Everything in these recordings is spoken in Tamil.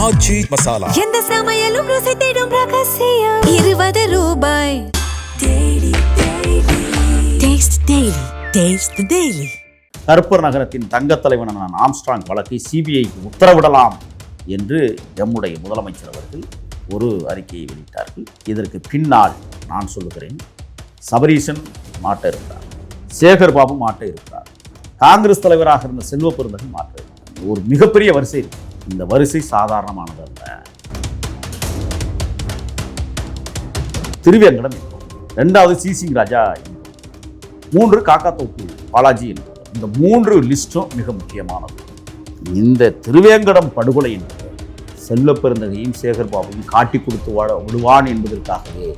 ஆச்சி மசாலா. எந்த சமையலும் ருசி தேடும் ரகசியம். 20 ரூபாய். கருப்பர் நகரத்தின் தங்க தலைவனான ஆம்ஸ்ட்ராங் வழக்கை சிபிஐக்கு உத்தரவிடலாம் என்று எம்முடைய முதலமைச்சர் அவர்கள் ஒரு அறிக்கையை வெளியிட்டார்கள். இதற்கு பின்னால் நான் சொல்லுகிறேன், சபரீசன் மாட்ட இருக்கிறார், சேகர் பாபு மாட்ட இருக்கிறார், காங்கிரஸ் தலைவராக இருந்த செல்வ பெருந்தகன் மாட்ட இருக்கிறார். ஒரு மிகப்பெரிய வரிசை இருக்கு. இந்த வரிசை சாதாரணமானதல்ல. திருவேங்கடம் என்பவர், 2வது சிசிங் ராஜா என்பவர், 3 காக்காத்தோப்பு பாலாஜி என்பவர். இந்த 3 லிஸ்டும் மிக முக்கியமானது. இந்த திருவேங்கடம் படுகொலை என்பது செல்வ பெருந்தகையும் சேகர் பாபுவும் காட்டி கொடுத்து விடுவான் என்பதற்காகவே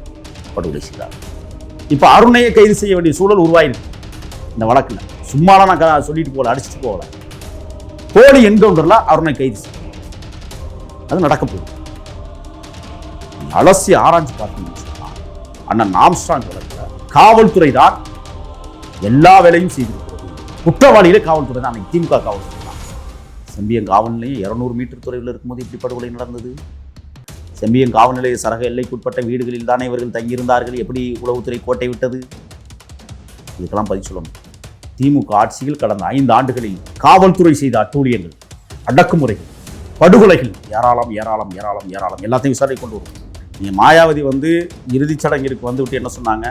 படுகொலை செய்தார். இப்போ அருணையை கைது செய்ய வேண்டிய சூழல் உருவாயிருக்கு இந்த வழக்கில். சும்மாலாம் நான் சொல்லிட்டு போகல, அடிச்சுட்டு போகல. போலி என்கவுண்டர்ல அருணை கைது செய்ய அது நடக்க போகுது. அலசி ஆராய்ச்சி பார்த்தீங்கன்னு சொன்னா அண்ணன் ஆம்ஸ்ட்ராங் வழக்கில் காவல்துறை தான் எல்லா வேலையும் செய்திருக்கிறது. குற்றவாளிகளே காவல்துறை தான். அன்னைக்கு திமுக காவல்துறை தான். செம்பியம் காவல் நிலையம் 200 மீட்டர் தொலைவில் இருக்கும்போது இப்படி படுகொலை நடந்தது. செம்பியம் காவல் நிலைய சரக எல்லைக்குட்பட்ட வீடுகளில் தானே இவர்கள் தங்கியிருந்தார்கள். எப்படி உளவுத்துறை கோட்டை விட்டது? இதுக்கெல்லாம் பதில் சொல்லணும். திமுக ஆட்சியில் கடந்த 5 ஆண்டுகளில் காவல்துறை செய்த அட்டூழியங்கள், அடக்குமுறைகள், படுகொலைகள் ஏராளம் ஏராளம் ஏராளம் ஏராளம். எல்லாத்தையும் விசாரணை கொண்டு வரும். நீங்கள் மாயாவதி இறுதிச் சடங்கிற்கு வந்துவிட்டு என்ன சொன்னாங்க?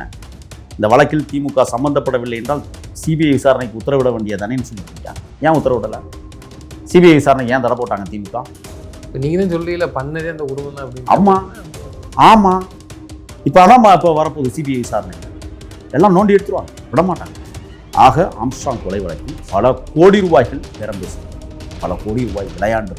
இந்த வழக்கில் திமுக சம்பந்தப்படவில்லை என்றால் சிபிஐ விசாரணைக்கு உத்தரவிட வேண்டியதானேன்னு சொல்லிட்டு ஏன் உத்தரவிடலை? சிபிஐ விசாரணை ஏன் தர போட்டாங்க திமுக? நீங்கள் தான் சொல்றீங்களா பண்ணதே அந்த குடும்பம் தான் அப்படின்னு. ஆமாம். இப்போ அதான் இப்போ வரப்போகுது சிபிஐ விசாரணை. எல்லாம் நோண்டி எடுத்துருவாங்க, விடமாட்டாங்க. ஆக ஆம்ஸ்ட்ராங் கொலை வழக்கில் பல கோடி ரூபாய்கள் பேரம் பேசுகிறது, பல கோடி ரூபாய் விளையாண்டு.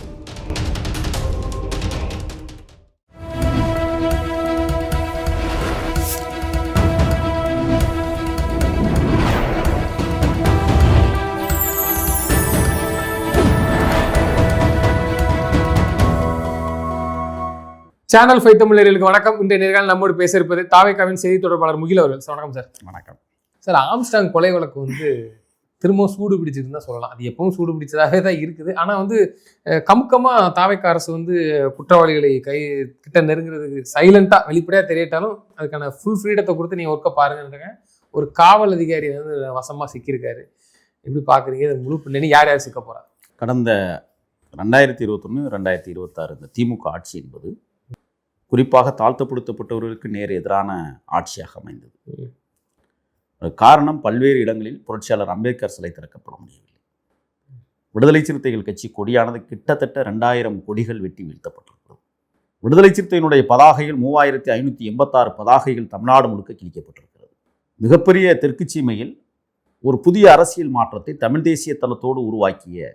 சேனல் 5 தமிழர்களுக்கு வணக்கம். இன்றைய நேர்காணல் நம்மோடு பேச இருப்பது தாவேகாவின் செய்தி தொடர்பாளர் முகில் அவர்கள். சார் வணக்கம். சார் வணக்கம். சார், ஆம்ஸ்ட்ராங் கொலை வழக்கு திரும்பவும் சூடு பிடிச்சிருன்னு தான் சொல்லலாம். அது எப்பவும் சூடு பிடிச்சதாகவே தான் இருக்குது. ஆனால் கமுக்கமாக தாவேகா அரசு குற்றவாளிகளை கிட்ட நெருங்குறதுக்கு சைலண்டாக வெளிப்படையாக தெரியட்டாலும் அதுக்கான ஃபுல் ஃப்ரீடத்தை கொடுத்து நீங்கள் ஒர்க்கை பாருங்கன்றாங்க. ஒரு காவல் அதிகாரி வசமாக சிக்கியிருக்காரு. எப்படி பார்க்குறீங்க? இது முழு பின்னணி யார் யார் சிக்க போகிறார்? கடந்த 2021, 2026 இந்த திமுக ஆட்சி என்பது குறிப்பாக தாழ்த்தப்படுத்தப்பட்டவர்களுக்கு நேர் எதிரான ஆட்சியாக அமைந்தது. காரணம், பல்வேறு இடங்களில் புரட்சியாளர் அம்பேத்கர் சிலை திறக்கப்பட முடியவில்லை. விடுதலை சிறுத்தைகள் கட்சி கொடியானது கிட்டத்தட்ட 2000 கொடிகள் வெட்டி வீழ்த்தப்பட்டிருக்கிறது. விடுதலை சிறுத்தையினுடைய பதாகைகள் 3586 பதாகைகள் தமிழ்நாடு முழுக்க கிழிக்கப்பட்டிருக்கிறது. மிகப்பெரிய தெற்கு சீமையில் ஒரு புதிய அரசியல் மாற்றத்தை தமிழ் தேசிய தளத்தோடு உருவாக்கிய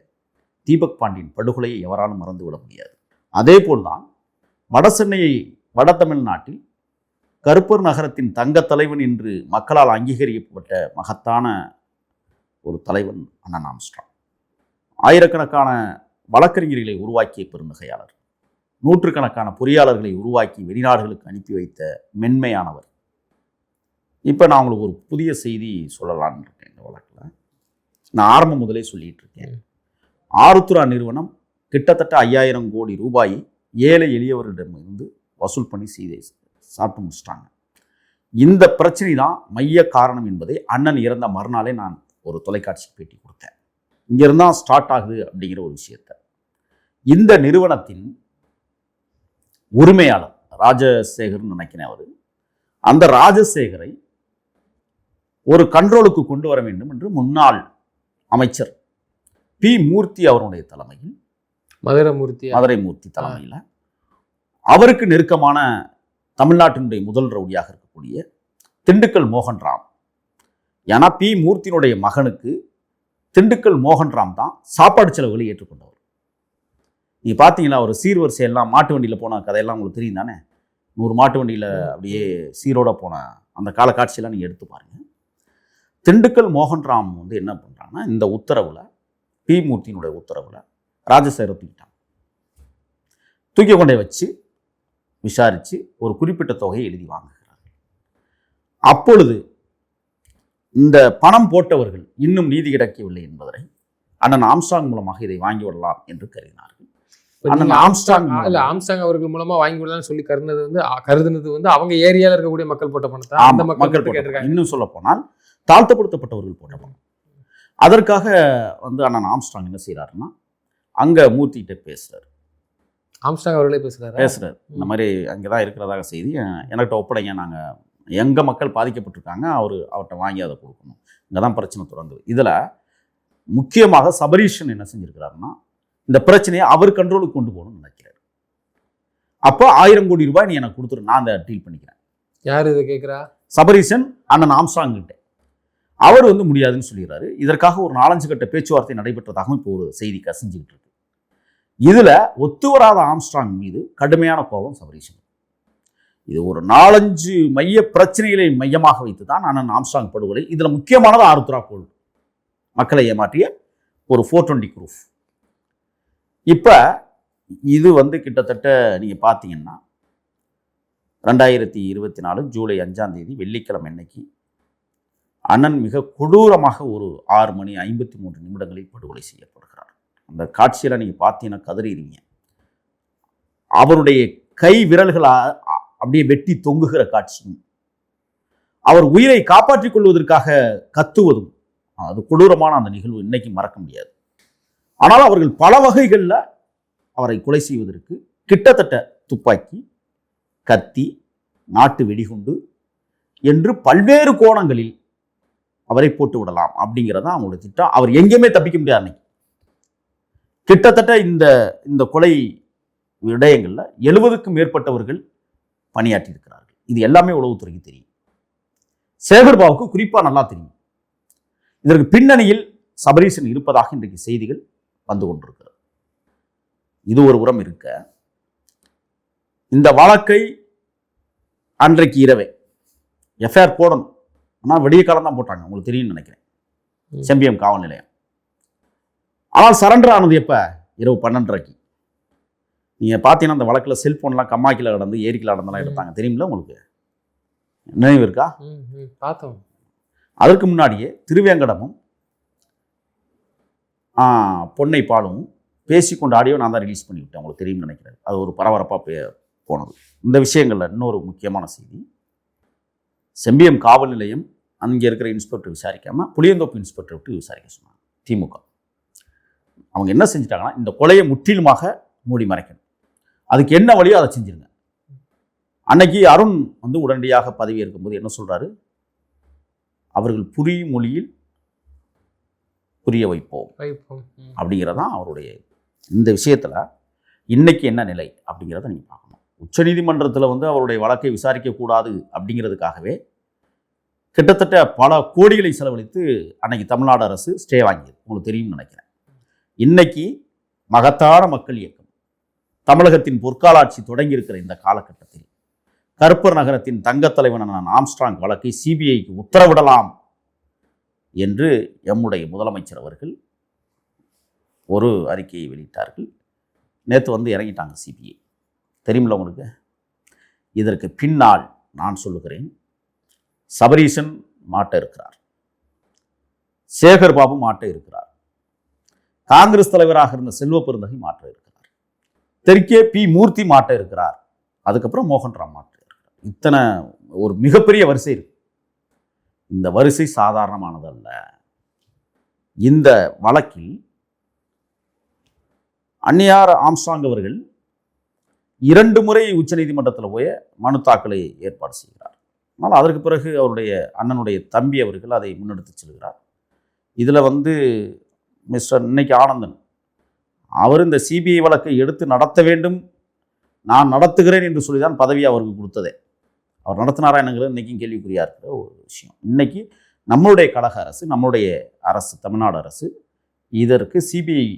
தீபக் பாண்டியன் படுகொலையை எவராலும் மறந்துவிட முடியாது. அதே போல்தான் வட தமிழ்நாட்டில் கருப்பர் நகரத்தின் தங்க தலைவன் என்று மக்களால் அங்கீகரிக்கப்பட்ட மகத்தான ஒரு தலைவன் அண்ணன் ஆம்ஸ்ட்ராங். ஆயிரக்கணக்கான வழக்கறிஞர்களை உருவாக்கிய பெருந்தகையாளர், நூற்றுக்கணக்கான பொறியாளர்களை உருவாக்கி வெளிநாடுகளுக்கு அனுப்பி வைத்த மென்மையானவர். இப்போ நான் உங்களுக்கு ஒரு புதிய செய்தி சொல்லலான்னு இருக்கேன். இந்த வழக்கில் நான் ஆரம்பம் முதலே சொல்லிட்டு இருக்கேன். ஆருத்ரா நிறுவனம் கிட்டத்தட்ட 5000 கோடி ரூபாயை ஏழை எளியவரிடமிருந்து வசூல் பண்ணி சாப்பிட்டு முடிச்சிட்டாங்க. இந்த பிரச்சனை தான் மைய காரணம் என்பதை அண்ணன் இறந்த மறுநாளே நான் ஒரு தொலைக்காட்சி பேட்டி கொடுத்தேன். இங்கிருந்தா ஸ்டார்ட் ஆகுது அப்படிங்கிற ஒரு விஷயத்தை. இந்த நிறுவனத்தின் உரிமையாளர் ராஜசேகர்னு நினைக்கிறேன். அவர் அந்த ராஜசேகரை ஒரு கண்ட்ரோலுக்கு கொண்டு வர வேண்டும் என்று முன்னாள் அமைச்சர் பி. மூர்த்தி அவருடைய தலைமையில், மதுரை மூர்த்தி தலைமையில், அவருக்கு நெருக்கமான தமிழ்நாட்டினுடைய முதல் ரவுடியாக இருக்கக்கூடிய திண்டுக்கல் மோகன்ராம். ஏன்னா பி. மூர்த்தியினுடைய மகனுக்கு திண்டுக்கல் மோகன்ராம் தான் சாப்பாடு செலவுகளை ஏற்றுக்கொண்டவர். நீ பார்த்தீங்களா, ஒரு சீர்வரிசையெல்லாம் மாட்டு வண்டியில் போன கதையெல்லாம் உங்களுக்கு தெரியும் தானே? 100 மாட்டு வண்டியில் அப்படியே சீரோட போன அந்த கால காட்சியெல்லாம் நீங்கள் எடுத்து பாருங்கள். திண்டுக்கல் மோகன்ராம் என்ன பண்ணுறாங்கன்னா, இந்த உத்தரவில், பி. மூர்த்தியினுடைய உத்தரவில் ராஜசேகரை தூக்கி கொண்டே வச்சு விசாரித்து ஒரு குறிப்பிட்ட தொகையை எழுதி வாங்குகிறார்கள். அப்பொழுது இந்த பணம் போட்டவர்கள் இன்னும் நீதி கிடைக்கவில்லை என்பதை அண்ணன் ஆம்ஸ்ட்ராங் மூலமாக இதை வாங்கி விடலாம் என்று கருதினார்கள். அண்ணன் ஆம்ஸ்ட்ராங் ஆம்ஸ்ட்ராங் அவர்கள் மூலமா வாங்கி விடலாம்னு சொல்லி கருதுனது வந்து அவங்க ஏரியால இருக்கக்கூடிய மக்கள் போட்ட பணத்தை அந்த மக்கள் கேட்டிருக்காங்க. இன்னும் சொல்ல போனால் தாழ்த்தப்படுத்தப்பட்டவர்கள் போட்ட பணம். அதற்காக வந்து அண்ணன் ஆம்ஸ்ட்ராங் என்ன செய்யறாருன்னா அங்க மூர்த்திகிட்ட பேசுறாரு. ஆம்ஸ்ட்ராங் அவர்களே பேசுறாரு. இந்த மாதிரி அங்கதான் இருக்கிறதாக செய்தி என்கிட்ட ஒப்படைங்க, நாங்க எங்க மக்கள் பாதிக்கப்பட்டிருக்காங்க, அவர்கிட்ட வாங்கி அதை கொடுக்கணும், இங்கதான் பிரச்சனை தொடங்குது. இதுல முக்கியமாக சபரீஷன் என்ன செஞ்சிருக்கிறாருன்னா இந்த பிரச்சனையை அவர் கண்ட்ரோலுக்கு கொண்டு போகணும்னு நினைக்கிறார். அப்போ 1000 கோடி ரூபாய் நீ எனக்கு கொடுத்துரு, நான் அதை டீல் பண்ணிக்கிறேன். யார் இதை கேட்குறா? சபரீஷன் அண்ணன் ஆம்ஸ்ட்ராங் கிட்ட. அவர் வந்து முடியாதுன்னு சொல்லிடுறாரு. இதற்காக ஒரு 4-5 கட்ட பேச்சுவார்த்தை நடைபெற்றதாகவும் இப்போ ஒரு செய்தி கசிஞ்சுக்கிட்டு இருக்கு. இதுல ஒத்துவராத ஆம்ஸ்ட்ராங் மீது கடுமையான கோபம் சபரீஷன். இது ஒரு 4-5 மைய பிரச்சனைகளை மையமாக வைத்து தான் அண்ணன் ஆம்ஸ்ட்ராங் படுகொலை. இதுல முக்கியமானது ஆருத்ரா கோல்டு, மக்களை ஏமாற்றிய ஒரு 420 குரூப். இப்ப இது வந்து கிட்டத்தட்ட நீங்க பார்த்தீங்கன்னா 2024 ஜூலை 5ஆம் தேதி வெள்ளிக்கிழமை அன்னைக்கு அண்ணன் மிக கொடூரமாக ஒரு 6:53 படுகொலை செய்யப்படுகிறார். அந்த காட்சியில நீங்க பார்த்தீங்கன்னா கதறிடுவீங்க. அவருடைய கை விரல்கள் அப்படியே வெட்டி தொங்குகிற காட்சியும், அவர் உயிரை காப்பாற்றிக் கொள்வதற்காக கத்துவதும், அது கொடூரமான அந்த நிகழ்வு இன்னைக்கு மறக்க முடியாது. ஆனால் அவர்கள் பல வகைகளில் அவரை கொலை செய்வதற்கு கிட்டத்தட்ட துப்பாக்கி, கத்தி, நாட்டு வெடிகுண்டு என்று பல்வேறு கோணங்களில் அவரை போட்டு விடலாம் அப்படிங்கிறதான் அவங்களோட திட்டம். அவர் எங்கேயுமே தப்பிக்க முடியாது. அன்னைக்கு கிட்டத்தட்ட இந்த கொலை விடயங்களில் 70க்கும் மேற்பட்டவர்கள் பணியாற்றி இருக்கிறார்கள். இது எல்லாமே உளவுத்துறைக்கு தெரியும். சேகர்பாபுக்கு குறிப்பாக நல்லா தெரியும். இதற்கு பின்னணியில் சபரீஷன் இருப்பதாக இன்றைக்கு செய்திகள் வந்து கொண்டிருக்கிறது. இது ஒரு உரம் இருக்க, இந்த வழக்கை அன்றைக்கு இரவே எஃப்ஐஆர் போடணும். ஆனால் விடிய காலம் தான் போட்டாங்க, உங்களுக்கு தெரியும்னு நினைக்கிறேன், செம்பியம் காவல் நிலையம். ஆனால் சரண்டர் ஆனது எப்போ? இரவு 12:30. நீங்கள் பார்த்தீங்கன்னா அந்த வழக்கில் செல்ஃபோன்லாம் கம்மாக்கில் கடந்து ஏரிக்கில் நடந்தெல்லாம் எடுத்தாங்க, தெரியுமில்ல உங்களுக்கு? நினைவு இருக்கா? பார்த்தோம். அதற்கு முன்னாடியே திருவேங்கடமும் பொன்னை பாலும் பேசிக்கொண்டு ஆடியோ நான் தான் ரிலீஸ் பண்ணிவிட்டேன், உங்களுக்கு தெரியும்னு நினைக்கிறேன். அது ஒரு பரபரப்பாக போனது. இந்த விஷயங்களில் இன்னொரு முக்கியமான செய்தி, செம்பியம் காவல் நிலையம் அங்கே இருக்கிற இன்ஸ்பெக்டர் விசாரிக்காமல் புளியந்தோப்பு இன்ஸ்பெக்டர் விட்டு விசாரிக்க சொன்னாங்க திமுக. அவங்க என்ன செஞ்சிட்டாங்கன்னா இந்த கொலையை முற்றிலுமாக மூடி மறைக்கணும், அதுக்கு என்ன வழியோ அதை செஞ்சிருங்க. அன்னைக்கு அருண் வந்து உடனடியாக பதவி இருக்கும்போது என்ன சொல்றாரு? அவர்கள் புரியும் மொழியில் புரிய வைப்போம் அப்படிங்கிறதான் அவருடைய. இந்த விஷயத்துல இன்னைக்கு என்ன நிலை அப்படிங்கிறத நீங்க பார்க்கணும். உச்சநீதிமன்றத்தில் வந்து அவருடைய வழக்கை விசாரிக்க கூடாது அப்படிங்கிறதுக்காகவே கிட்டத்தட்ட பல கோடிகளை செலவழித்து அன்னைக்கு தமிழ்நாடு அரசு ஸ்டே வாங்கியது, உங்களுக்கு தெரியும்னு நினைக்கிறேன். இன்னைக்கு மகத்தான மக்கள் இயக்கம் தமிழகத்தின் பொற்காலாட்சி தொடங்கி இருக்கிற இந்த காலகட்டத்தில் கருப்பர் நகரத்தின் தங்கத்தலைவனான ஆம்ஸ்ட்ராங் வழக்கை சிபிஐக்கு உத்தரவிடலாம் என்று எம்முடைய முதலமைச்சர் அவர்கள் ஒரு அறிக்கையை வெளியிட்டார்கள். நேற்று வந்து இறங்கிட்டாங்க சிபிஐ, தெரியுமில்ல உங்களுக்கு? இதற்கு பின்னால் நான் சொல்லுகிறேன், சபரீஷன் மாட்ட இருக்கிறார், சேகர்பாபு மாட்ட இருக்கிறார், காங்கிரஸ் தலைவராக இருந்த செல்வ பெருந்தகை மாற்ற இருக்கிறார், தெற்கே பி மூர்த்தி மாட்ட இருக்கிறார், அதுக்கப்புறம் மோகன்ராம் மாற்ற இருக்கிறார். இத்தனை ஒரு மிகப்பெரிய வரிசை இருக்கு. இந்த வரிசை சாதாரணமானதல்ல. இந்த வழக்கில் அன்னியார் ஆம்ஸ்ட்ராங் அவர்கள் 2 முறை உச்சநீதிமன்றத்தில் போய் மனு தாக்கலை ஏற்பாடு செய்கிறார். ஆனால் அதற்கு பிறகு அவருடைய அண்ணனுடைய தம்பி அவர்கள் அதை முன்னெடுத்து செல்கிறார். இதில் வந்து மிஸ்டர் இன்னைக்கு ஆனந்தன் அவர் இந்த சிபிஐ வழக்கை எடுத்து நடத்த வேண்டும், நான் நடத்துகிறேன் என்று சொல்லி தான் பதவி அவருக்கு கொடுத்ததே. அவர் நடத்தினாரா என்னங்கிறது இன்றைக்கும் கேள்விக்குறியாக இருக்கிற ஒரு விஷயம். இன்னைக்கு நம்மளுடைய கழக அரசு, நம்மளுடைய அரசு, தமிழ்நாடு அரசு இதற்கு சிபிஐ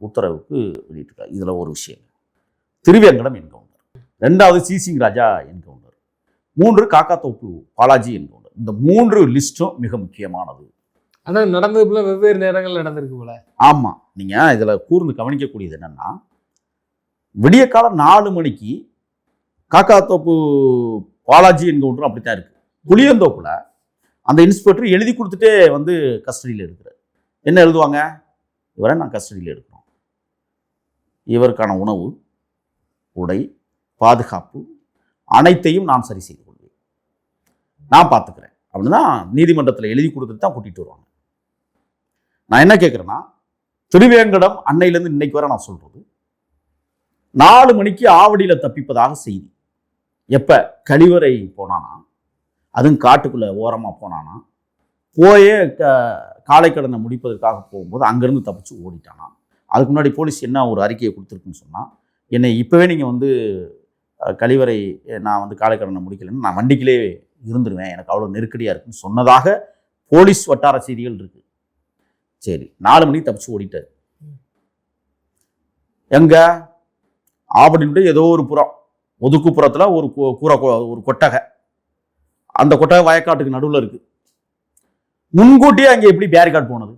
உத்தரவுக்கு வெளியிட்டிருக்கார். இதில் ஒரு விஷயம், திருவேங்கடம் என்கவுண்டர், 2வது சிசிங் ராஜா என்கவுண்டர், 3 காக்காத்தோப்பு பாலாஜி என்கவுண்டர். இந்த 3 லிஸ்ட்டும் மிக முக்கியமானது. ஆனால் நடந்தது போல வெவ்வேறு நேரங்கள் நடந்திருக்கு போல. ஆமாம், நீங்கள் இதில் கூர்ந்து கவனிக்கக்கூடியது என்னென்னா, விடிய காலம் 4 மணிக்கு காக்காத்தோப்பு பாலாஜி என்கவுண்டரும் அப்படித்தான் இருக்கு. புளியந்தோப்புல அந்த இன்ஸ்பெக்டர் எழுதி கொடுத்துட்டே வந்து கஸ்டடியில் எடுக்கிறார். என்ன எழுதுவாங்க? இவரை நான் கஸ்டடியில் எடுக்கிறோம். இவருக்கான உணவு, உடை, பாதுகாப்பு அனைத்தையும் நான் சரி செய்து கொள்வேன், நான் பார்த்துக்கிறேன் அப்படின்னு தான் நீதிமன்றத்தில் எழுதி கொடுத்துட்டு தான் கூட்டிகிட்டு வருவாங்க. நான் என்ன கேட்குறேன்னா, திருவேங்கடம் அன்னையிலேருந்து இன்னைக்கு வரை நான் சொல்கிறது, 4 மணிக்கு ஆவடியில் தப்பிப்பதாக செய்தி. எப்போ கழிவறை போனானா, அதுவும் காட்டுக்குள்ளே ஓரமாக போனானா, போயே காலை கடனை முடிப்பதற்காக போகும்போது அங்கேருந்து தப்பிச்சு ஓடிட்டானா. அதுக்கு முன்னாடி போலீஸ் என்ன ஒரு அறிக்கையை கொடுத்துருக்குன்னு சொன்னால், என்னை இப்போவே நீங்கள் வந்து கழிவறை நான் வந்து காலை கடனை முடிக்கலைன்னு நான் வண்டிக்கிலே இருந்துருவேன், எனக்கு அவ்வளோ நெருக்கடியாக இருக்குன்னு சொன்னதாக போலீஸ் வட்டார செய்திகள் இருக்குது. சரி, 4 மணிக்கு தப்பிச்சு ஓடிட்டார். எங்க ஆவடினுடைய ஏதோ ஒரு புறம், ஒதுக்குப்புறத்தில் ஒரு கொட்டகை, அந்த கொட்டகை வயக்காட்டுக்கு நடுவில் இருக்குது. முன்கூட்டியே அங்கே எப்படி பேரிகார்டு போனது?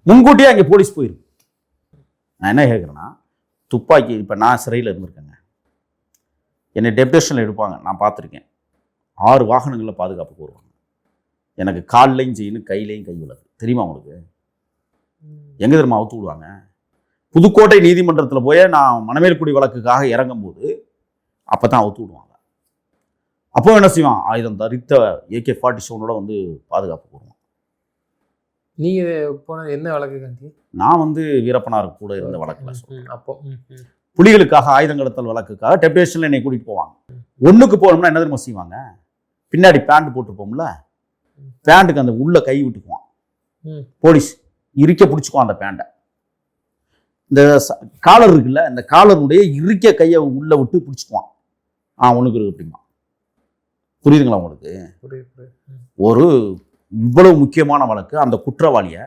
முன்கூட்டியே அங்கே போலீஸ் போயிருக்கு. நான் என்ன கேட்குறேன்னா, துப்பாக்கி இப்போ நான் சிறையில் இருந்திருக்கேங்க, என்னை டெப்டேஷனில் எடுப்பாங்க, நான் பார்த்துருக்கேன். 6 வாகனங்களில் பாதுகாப்புக்கு வருவாங்க. எனக்கு கால்லையும் செய்யணும், கையிலையும் கை விளக்கு. தெரியுமா உங்களுக்கு? எங்கே தெரியுமா அவுத்து விடுவாங்க? புதுக்கோட்டை நீதிமன்றத்தில் போய் நான் மணமேல்குடி வழக்குக்காக இறங்கும் போது அப்போ தான் அவுத்து விடுவாங்க. அப்போ என்ன செய்வான், ஆயுதம் தரித்த AK-47 வந்து பாதுகாப்புக்கு வருவான். நீங்கள் போனது என்ன வழக்கு காந்தி? நான் வந்து வீரப்பனார் கூட இருந்த வழக்கில் சொல்றேன். அப்போ புலிகளுக்காக ஆயுதம் கடத்தல் வழக்குக்காக டெப்டேஷனில் என்னை கூட்டிகிட்டு போவாங்க. ஒன்றுக்கு போகணும்னா என்ன தெரியுமா செய்வாங்க, பின்னாடி பேண்ட் போட்டுருப்போம்ல, பேண்ட்டுக்கு அந்த உள்ள கை விட்டுக்குவான் போலீஸ், இறுக்க பிடிச்சிக்குவான் அந்த பேண்டை. இந்த காலர் இருக்குல்ல, இந்த காலருடைய இறுக்க கையை உள்ள விட்டு பிடிச்சிக்குவான். உனக்கு இருக்கு அப்படிமா. புரியுதுங்களா உங்களுக்கு? ஒரு இவ்வளவு முக்கியமான வழக்கு, அந்த குற்றவாளியை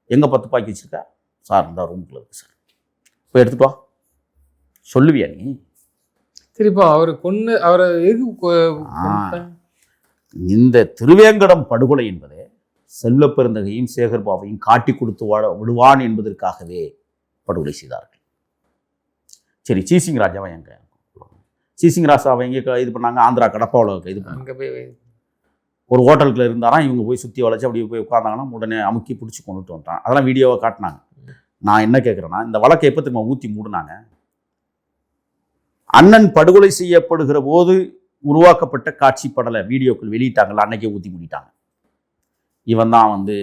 எங்கே 10 துப்பாக்கி வச்சிருக்க சார், இந்த ரூம்குள்ள இருக்கு சார், போய் எடுத்துட்டு வா சொல்லுவியா நீ? சரிப்பா, அவர் கொண்டு அவரை இந்த திருவேங்கடம் படுகொலை என்பதே செல்வப்பெருந்தகையும் சேகர்பாபையும் காட்டி கொடுத்து விடுவான் என்பதற்காகவே படுகொலை செய்தார்கள். சரி, சீசிங் ராஜாவை எங்க? சீசிங் ராஜாவை எங்கே இது பண்ணாங்க? ஆந்திரா கடப்பாவில் இது பண்ணாங்க. ஒரு ஹோட்டலுக்குள்ள இருந்தாராம், இவங்க போய் சுற்றி வளைச்சு அப்படியே போய் உட்காந்தாங்கன்னா உடனே அமுக்கி பிடிச்சி கொண்டுட்டு வந்துட்டான். அதெல்லாம் வீடியோவை காட்டினாங்க. நான் என்ன கேட்குறேன்னா, இந்த வழக்கை எப்போ திரும்ப ஊற்றி மூடினாங்க? அண்ணன் படுகொலை செய்யப்படுகிற போது உருவாக்கப்பட்ட காட்சி படலை வீடியோக்கள் வெளியிட்டாங்கல்ல, அன்னைக்கே ஊற்றி மூடிட்டாங்க. இவன் தான் வந்து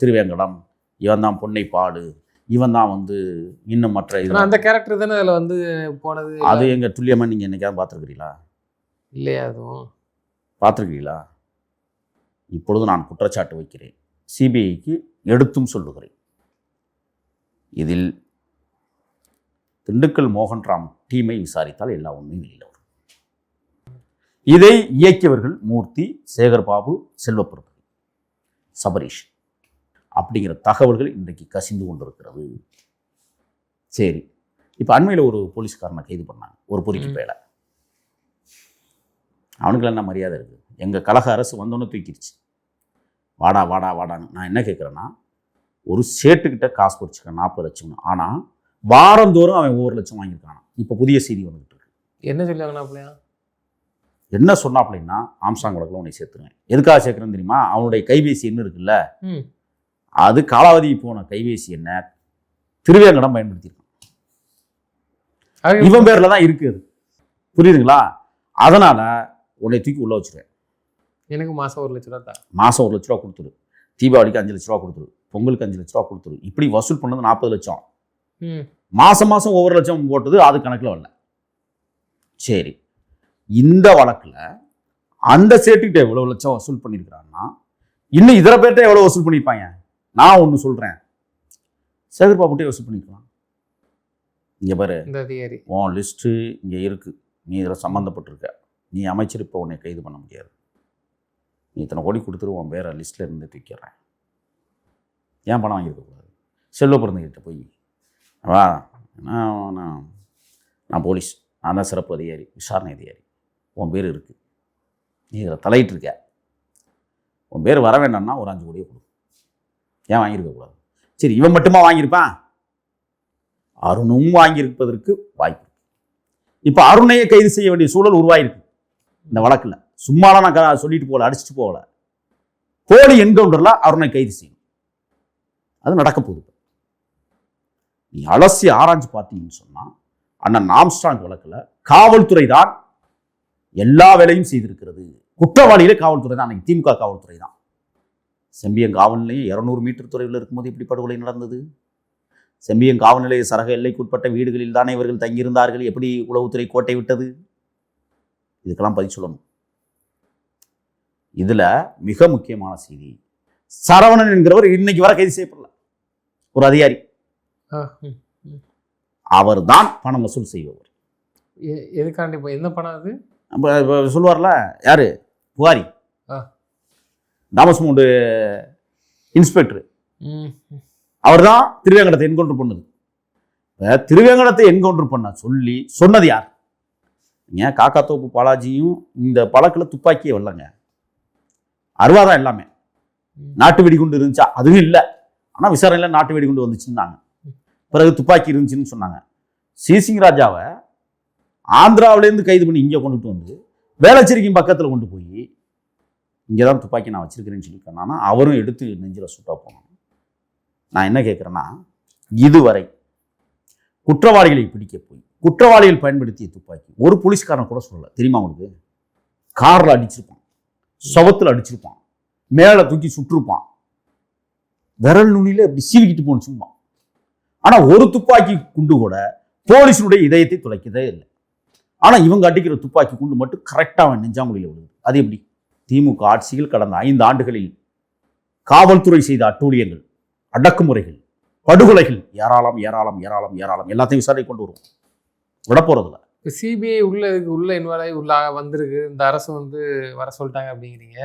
திருவேங்கடம், இவன் தான் பொன்னைப்பாடு, இவன் தான் வந்து இன்னும் மற்ற இது. அந்த கேரக்டர் தானே அதில் வந்து போனது. அது எங்கள் துல்லியமாக நீங்கள் என்னைக்காவது பார்த்துருக்கிறீங்களா? இல்லையா? அதுவும் பார்த்துருக்கிறீங்களா? இப்பொழுது நான் குற்றச்சாட்டு வைக்கிறேன், சிபிஐக்கு எடுத்தும் சொல்லுகிறேன். இதில் திண்டுக்கல் மோகன்ராம் டீமை விசாரித்தால் எல்லா உண்மையும் வெளியில் வரும். இதை இயக்கியவர்கள் மூர்த்தி, சேகர்பாபு, செல்வப்பெருந்தகை, சபரீஷ் அப்படிங்கிற தகவல்கள் இன்றைக்கு கசிந்து கொண்டிருக்கிறது. சரி, இப்போ அண்மையில் ஒரு போலீஸ்காரனை கைது பண்ணாங்க, ஒரு பொறுக்கி பேல. அவனுக்கு என்ன மரியாதை இருக்குது? எங்கள் கழக அரசு வந்தோன்னு தூக்கிடுச்சு, வாடா வாடா வாடான்னு. நான் என்ன கேட்குறேன்னா, ஒரு சேட்டுக்கிட்ட காசு பொறிச்சுக்க 40 லட்சம், ஆனால் வாரந்தோறும் அவன் 1 லட்சம் வாங்கியிருக்கான். இப்போ புதிய செய்தி வந்துகிட்டு இருக்கு. என்ன சொல்லியாங்கண்ணா? என்ன சொன்னாப்லைன்னா, ஆம்சாங் வழக்கில் உன்னை சேர்த்துருவேன். எதுக்காக சேர்க்குறேன்னு தெரியுமா? அவனுடைய கைபேசி என்ன இருக்குல்ல, அது காலாவதி போன கைபேசி என்ன திருவேங்கடம் பயன்படுத்தியிருக்கான். இவன் பேரில் தான் இருக்குது. புரியுதுங்களா? அதனால் உன்னை தூக்கி உள்ளே வச்சுருவேன். எனக்கு மாதம் 1 லட்ச ரூபா தான். மாதம் 1 லட்ச ரூபா கொடுத்துரு, தீபாவளிக்கு 5 லட்ச ரூபா கொடுத்துரு, பொங்கலுக்கு 5 லட்ச ரூபா கொடுத்துரு. இப்படி வசூல் பண்ணது 40 லட்சம். மாதம் மாதம் ஒவ்வொரு லட்சம் போட்டது அது கணக்கில் வரல. சரி, இந்த வழக்கில் அந்த சேட்டுக்கிட்ட எவ்வளோ லட்சம் வசூல் பண்ணியிருக்கிறான்னா, இன்னும் இதர பேர்கிட்ட எவ்வளோ வசூல் பண்ணியிருப்பாங்க? நான் ஒன்று சொல்கிறேன், சேகர்பாபுட்டே வசூல் பண்ணிக்கலாம். இங்கே பாரு, உன் லிஸ்ட்டு இங்கே இருக்குது, நீ இதில் சம்மந்தப்பட்டிருக்க, நீ அமைச்சர், இப்போ உன்னை கைது பண்ண முடியாது. நீ இத்தனை கோடி கொடுத்துரு, உன் வேறு லிஸ்ட்டில் இருந்து தூக்கிடுறேன். ஏன் பணம் வாங்கியிருக்கக்கூடாது? செல்வப்பெருந்தகிட்ட போய், வா, நான் போலீஸ், நான் தான் சிறப்பு அதிகாரி, விசாரணை அதிகாரி, உன் பேர் இருக்குது, நீ இதில் தலையிட்டிருக்க, உன் பேர் வர வேண்டாம்னா ஒரு 5 கோடியை கொடு. ஏன் வாங்கியிருக்கக்கூடாது? சரி, இவன் மட்டுமா வாங்கியிருப்பான்? அருணும் வாங்கியிருப்பதற்கு வாய்ப்பு. இப்போ அருணையை கைது செய்ய வேண்டிய சூழல் உருவாயிருக்கு இந்த வழக்கில். சும்மாலாம் நான் சொல்லிட்டு போகல, அடிச்சுட்டு போகல. போலி என்கவுண்டரில் அருணை கைது செய்யணும். அது நடக்க போகுது. நீ அலசி ஆராய்ஞ்சு பார்த்தீங்கன்னு சொன்னால் அண்ணன் ஆம்ஸ்ட்ராங் வழக்கில் காவல்துறை தான் எல்லா வேலையும் செய்திருக்கிறது. குற்றவாளிகளே காவல்துறை தான். அன்னைக்கு திமுக காவல்துறை தான். செம்பியன் காவல் நிலையம் 200 மீட்டர் தொலைவில் இருக்கும்போது இப்படி படுகொலை நடந்தது. செம்பியன் காவல் நிலைய சரக எல்லைக்குட்பட்ட வீடுகளில் தானே இவர்கள் தங்கியிருந்தார்கள். எப்படி உளவுத்துறை கோட்டை விட்டது? இதுக்கெல்லாம் பதில் சொல்லணும். இதுல மிக முக்கியமான செய்தி, சரவணன் என்கிறவர் இன்னைக்கு வர கைது செய்யப்படல. ஒரு அதிகாரி, அவர் தான் பணம் வசூல் செய்பவர். எதுக்காண்டி என்ன பணம் அது சொல்லுவார்ல, யாரு? புகாரி, தாமஸ்மூண்டு இன்ஸ்பெக்டர். அவர் தான் திருவேங்கடத்தை என்கவுண்டர் பண்ணது. திருவேங்கடத்தை என்கவுண்டர் பண்ண சொன்னது யார்? ஏன் காக்காத்தோப்பு பாலாஜியும் இந்த பழக்கில் துப்பாக்கியே வரலங்க, அருவாதான் எல்லாமே. நாட்டு வெடிகுண்டு இருந்துச்சா? அதுவும் இல்லை. ஆனால் விசாரணையில் நாட்டு வெடிகுண்டு வந்துச்சுன்னாங்க. பிறகு துப்பாக்கி இருந்துச்சுன்னு சொன்னாங்க. சிசிங் ராஜாவை ஆந்திராவிலேருந்து கைது பண்ணி இங்கே கொண்டுட்டு வந்து வேளச்சேரிக்கும் பக்கத்தில் கொண்டு போய் இங்கே தான் துப்பாக்கி நான் வச்சிருக்கிறேன்னு சொல்லியிருக்கேன். அவரும் எடுத்து நெஞ்சில் சுட்டா போனாங்க. நான் என்ன கேட்குறேன்னா, இதுவரை குற்றவாளிகளை பிடிக்க போய் குற்றவாளிகள் பயன்படுத்திய துப்பாக்கி ஒரு போலீஸ்காரன் கூட சொல்லலை. தெரியுமா உங்களுக்கு? காரில் அடிச்சிருப்பான், சவத்தில் அடிச்சிருப்பான், மேலே தூக்கி சுட்டிருப்பான், விரல் நுனியில் இப்படி சீவிக்கிட்டு போகணும் சும்மா. ஆனால் ஒரு துப்பாக்கி குண்டு கூட போலீஸினுடைய இதயத்தை துளைக்கதே இல்லை. ஆனால் இவங்க அடிக்கிற துப்பாக்கி குண்டு மட்டும் கரெக்டாக நெஞ்சாங்குழியில் விழுது. அது எப்படி? திமுக ஆட்சியில் கடந்த 5 ஆண்டுகளில் காவல்துறை செய்த அட்டூழியங்கள், அடக்குமுறைகள், படுகொலைகள் ஏராளம் ஏராளம் ஏராளம் ஏராளம். எல்லாத்தையும் விசாரணை கொண்டு வருவோம், விட போறதில்ல. சிபிஐ உள்ள இன்வால்வ் ஆகி உள்ள வந்திருக்கு. இந்த அரசு வர சொல்லிட்டாங்க அப்படிங்கிறீங்க.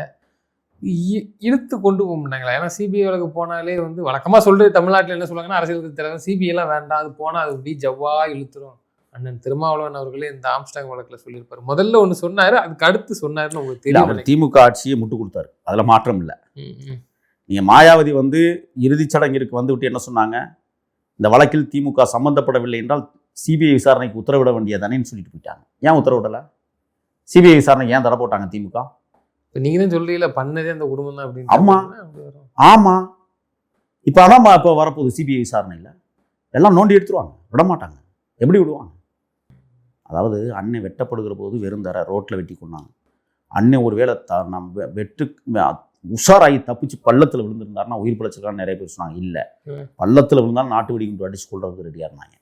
இழுத்து கொண்டு போக மாட்டாங்களா? ஏன்னா சிபிஐ வழக்கு போனாலே வழக்கமாக சொல்றது தமிழ்நாட்டில் என்ன சொல்லுவாங்கன்னா, அரசியலுக்கு தெரியாது, சிபிஐ எல்லாம் வேண்டாம், அது போனால் அது இப்படி ஜவ்வா இழுத்துரும். அண்ணன் திருமாவளவன் அவர்களே இந்த ஆம்ஸ்டாங் வழக்கில் சொல்லியிருப்பாரு. முதல்ல ஒன்று சொன்னாரு, அதுக்கு அடுத்து சொன்னாருன்னு உங்களுக்கு தெரியும். திமுக ஆட்சியை முட்டு கொடுத்தாரு, அதில் மாற்றம் இல்லை. நீங்கள் மாயாவதி இறுதிச் சடங்கிற்கு வந்துவிட்டு என்ன சொன்னாங்க? இந்த வழக்கில் திமுக சம்பந்தப்படவில்லை என்றால் சிபிஐ விசாரணைக்கு உத்தரவிட வேண்டியதானேன்னு சொல்லிட்டு போயிட்டாங்க. ஏன் உத்தரவிடலை? சிபிஐ விசாரணை ஏன் தர போட்டாங்க திமுக? நீங்க தான் சொல்றீங்களா, பண்ணதே அந்த குடும்பம் தான் அப்படின்னு. ஆமா, இப்போ அதான் இப்போ வரப்போகுது. சிபிஐ விசாரணையில் எல்லாம் நோண்டி எடுத்துருவாங்க, விட மாட்டாங்க. எப்படி விடுவாங்க? அதாவது அண்ணன் வெட்டப்படுகிற போது வெறும் தர ரோட்டில் வெட்டி கொண்டாங்க. அண்ணன் ஒரு வேளை நம்ம உஷாராகி தப்பிச்சு பள்ளத்தில் விழுந்திருந்தாருன்னா உயிர் பிழைச்சிருக்கான்னு நிறைய பேர் சொன்னாங்க. இல்லை, பள்ளத்தில் விழுந்தாலும் நாட்டு வெடிகுண்டு அடிச்சு கொள்றதுக்கு ரெடியாக இருந்தாங்க.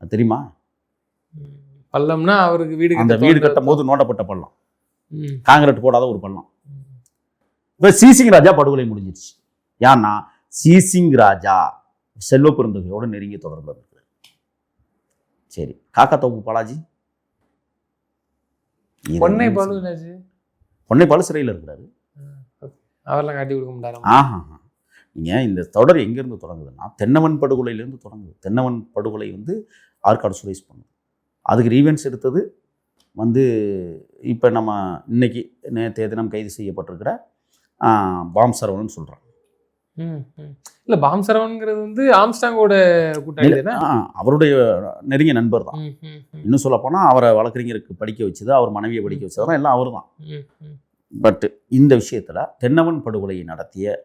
அது தெரியுமா? பள்ளம்னா அவருக்கு வீடு, அந்த வீடு கட்டும் போது நோண்டப்பட்ட பள்ளம், காங்கிரட் போடாத ஒரு பள்ளம். இப்போ சிசிங் ராஜா படுகொலை முடிஞ்சிருச்சு. ஏன்னா சிசிங் ராஜா செல்வ பெருந்தகையோட நெருங்கிய தொடர்பு இருக்கிறார். சரி, காக்காத்தோப்பு பாலாஜி, பொன்னைப்பாலு சிறையில் இருக்கிறாரு. அவரெல்லாம் காட்டி கொடுக்க மாட்டாரு. நீங்கள் இந்த தொடர் எங்கேருந்து தொடங்குதுன்னா, தென்னவன் படுகொலையிலேருந்து தொடங்குது. தென்னவன் படுகொலை ஆற்காடு சுரேஷ் பண்ணுது. அதுக்கு ரீவென்ஸ் எடுத்தது இப்போ நம்ம இன்னைக்கு நேற்றைய தினம் கைது செய்யப்பட்டிருக்கிற பாம் சரவணன் சொல்கிறான். இல்லை, பாம் சரவணங்கிறது ஆம்ஸ்டாங்கோட கூட்டாளி தான், அவருடைய நெருங்கிய நண்பர் தான். இன்னும் சொல்ல போனால் அவரை வழக்கறிஞருக்கு படிக்க வச்சது, அவர் மனைவியை படிக்க வச்சதெல்லாம் எல்லாம் அவர் தான். பட் இந்த விஷயத்தில் தென்னவன் படுகொலையை நடத்திய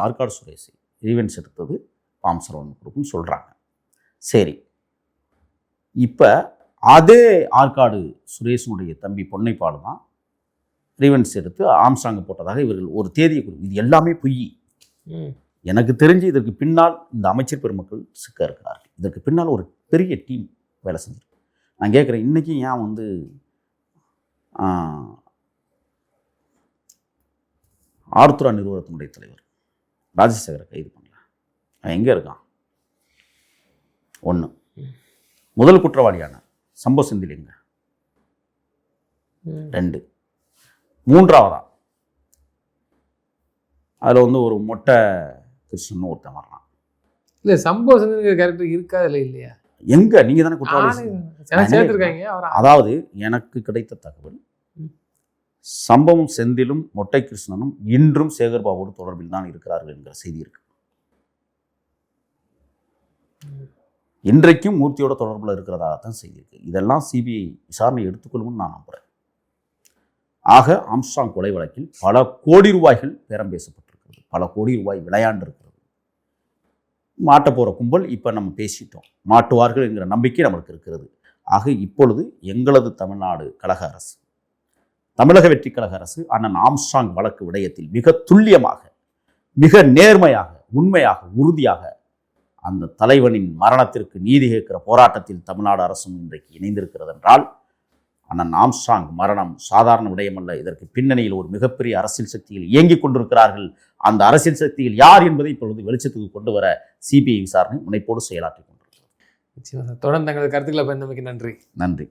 ஆற்காடு சுரேஷை ரீவென்ஸ் எடுத்தது பாம் சரவணன் குரூப்னு சொல்கிறாங்க. சரி, இப்போ அதே ஆற்காடு சுரேஷனுடைய தம்பி பொன்னைப்பாடு தான் ரீவென்ஸ் எடுத்து ஆம்ஸ்டாங் போட்டதாக இவர்கள் ஒரு தேதியை இது எல்லாமே பொய். எனக்கு தெரிஞ்சு இதற்கு பின்னால் இந்த அமைச்சர் பெருமக்கள் சிக்க இருக்கிறார்கள். இதற்கு பின்னால் ஒரு பெரிய டீம் வேலை செஞ்சிருக்கு. நான் கேட்குறேன், இன்றைக்கி ஏன் ஆர்துரா நிறுவனத்தினுடைய தலைவர் ராஜசேகரை கைது பண்ணல? அவன் எங்கே இருக்கான்? 1. முதல் குற்றவாளியான சம்போ செந்தில் எங்க? 2. 3ஆவதா அதில் ஒரு மொட்டை கிருஷ்ணன் ஒருத்தன் வரலாம். இல்லை, சம்போ செந்தில் கேரக்டர் இருக்கா இல்லை இல்லையா? எங்க? நீங்கள் தானே குற்றவாளி சேர்த்துருக்காங்க. அதாவது எனக்கு கிடைத்த தகவல், சம்பவம் செந்திலும் மொட்டை கிருஷ்ணனும் இன்றும் சேகர்பாபுவோடு தொடர்பில் தான் இருக்கிறார்கள் என்கிற செய்தி இருக்கு. இன்றைக்கும் மூர்த்தியோட தொடர்பில் இருக்கிறதாகத்தான் செய்தி இருக்கு. இதெல்லாம் சிபிஐ விசாரணை எடுத்துக்கொள்ளும்னு நான் நம்புகிறேன். ஆக ஆம்ஸ்ட்ராங் கொலை வழக்கில் பல கோடி ரூபாய்கள் பேரம் பேசப்பட்டிருக்கிறது, பல கோடி ரூபாய் விளையாண்டு இருக்கிறது. மாட்ட போகிற கும்பல் இப்போ நம்ம பேசிட்டோம், மாட்டுவார்கள் என்கிற நம்பிக்கை நமக்கு இருக்கிறது. ஆக இப்பொழுது எங்களது தமிழ்நாடு கழக அரசு, தமிழக வெற்றி கழக அரசு அண்ணன் ஆம்ஸ்ட்ராங் வழக்கு விடயத்தில் மிக துல்லியமாக, மிக நேர்மையாக, உண்மையாக, உறுதியாக அந்த தலைவனின் மரணத்திற்கு நீதி கேட்கிற போராட்டத்தில் தமிழ்நாடு அரசும் இன்றைக்கு இணைந்திருக்கிறது என்றால், அண்ணன் ஆம்ஸ்ட்ராங் மரணம் சாதாரண விடயமல்ல. இதற்கு பின்னணியில் ஒரு மிகப்பெரிய அரசியல் சக்திகள் இயங்கிக் கொண்டிருக்கிறார்கள். அந்த அரசியல் சக்திகள் யார் என்பதை இப்பொழுது வெளிச்சத்துக்கு கொண்டு வர சிபிஐ விசாரணை முனைப்போடு செயலாற்றிக் கொண்டிருக்கிறது. தொடர்ந்து தங்களது கருத்துக்களை பயந்தமைக்கு நன்றி. நன்றி.